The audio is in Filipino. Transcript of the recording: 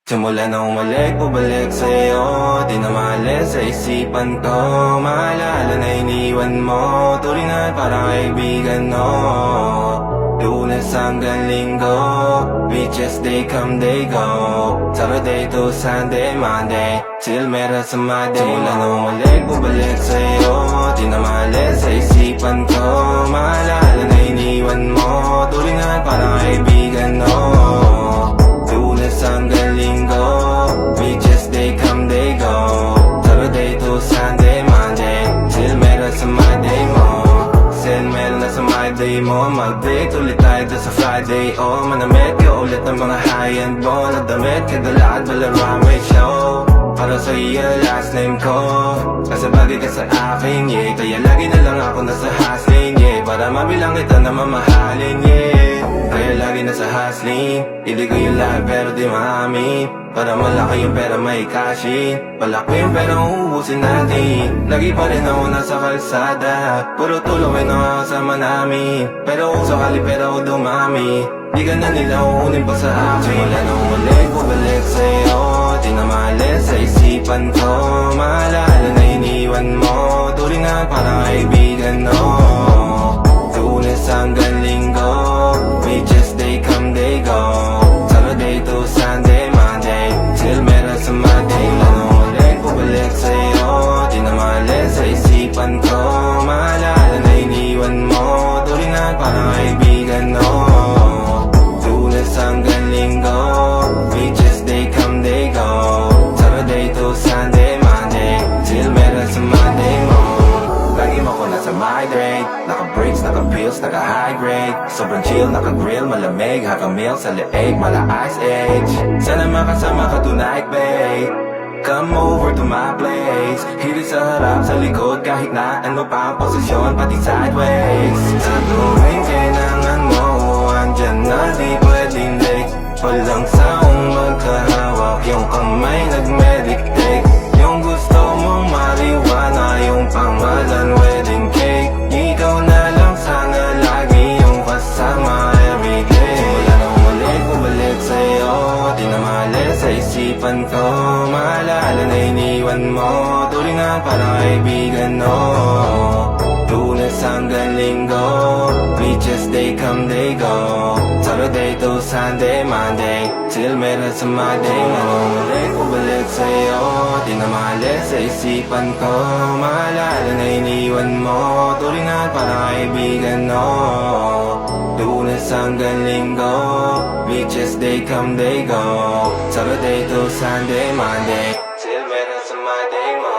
Simula na umalik, bubalik sa'yo. Di na maalis sa isipan ko. Maalala na iniwan mo. Tuloy na parang kaibigan, no. Lunes hanggang Linggo, beaches they come, they go. Saturday to Sunday, Monday, till meron sa Monday. Simula na umalik, bubalik sa'yo. Di na maalis sa isipan ko. Maalala na iniwan mo. Tuloy na parang kaibigan, no. Lunes hanggang Linggo, beaches they come, they go. Saturday to Sunday, Monday, till meron sa Monday mo. Send meron na sa Monday mo. Mag-date ulit tayo doon sa Friday. Oh, manamit ka ulit ng mga high-end mo. Nadamit ka dala at balaran may show. Para sa iyo last name ko. Kasi bagay ka sa akin, yeah. Kaya lagi na lang ako nasa hustling, yeah. Para mabilang kita na mamahalin, yeah. Kaya lagi nasa hustling. Hindi ko yung lahat pero di maamin. Para malaki yung pera may cashin. Palaki yung pera uubusin natin. Lagi pa rin ako nasa kalsada. Puro tulong ay nakakasama namin. Pero kung sakali pera ko dumami, di ka na nila uunin pa sa akin. Simula na umalik, bubalik sa'yo. Di na maalis sa isipan ko. Maalala na iniwan mo. Tuloy na parang kaibigan, no. Lunes hanggang Linggo, beaches they come, they go. Saturday to Sunday, Monday, till meron sa Monday. Lalo ulit, bubalik sa'yo. Di na maalis sa isipan ko. Maalala na iniwan mo. Tuloy na parang kaibigan, no. Lunes hanggang Linggo, beaches they come, they go. Saturday to Sunday, Monday, till meron sa Monday mo. Lagi mo ko nasa migrate. Naka-breaks, naka-pills, naka-high grade. Sobrang chill, naka-grill, malamig. Haka-meal sa leeg, mala-ice age. Sana makasama ka tonight, babe. Come over to my place. Hilig sa harap, sa likod. Kahit na ano pa ang posisyon, pati sideways. Sa tuwing kailangan mo, andyan na di pwedeng late. Walang saong magkahawak, yung kamay nag-meditate. Yung gusto mong mariwana, yung pangalan wedding cake. Ikaw na lang sana lagi yung kasama everyday. Simula na umalik, bumalik sa'yo. Di na maalis sa isipan ko. Maalala na iniwan mo. Tuloy na parang kaibigan, no. Lunes hanggang Linggo, beaches they come, they go. Saturday to Sunday, Monday, till meron sa Monday mo. Umalik, bumalik sa'yo. Di na maalis sa isipan ko. Maalala na iniwan mo. Tuloy na parang kaibigan, no. Lunes hanggang Linggo, beaches they come, they go. Saturday to Sunday, Monday, till meron sa Monday mo.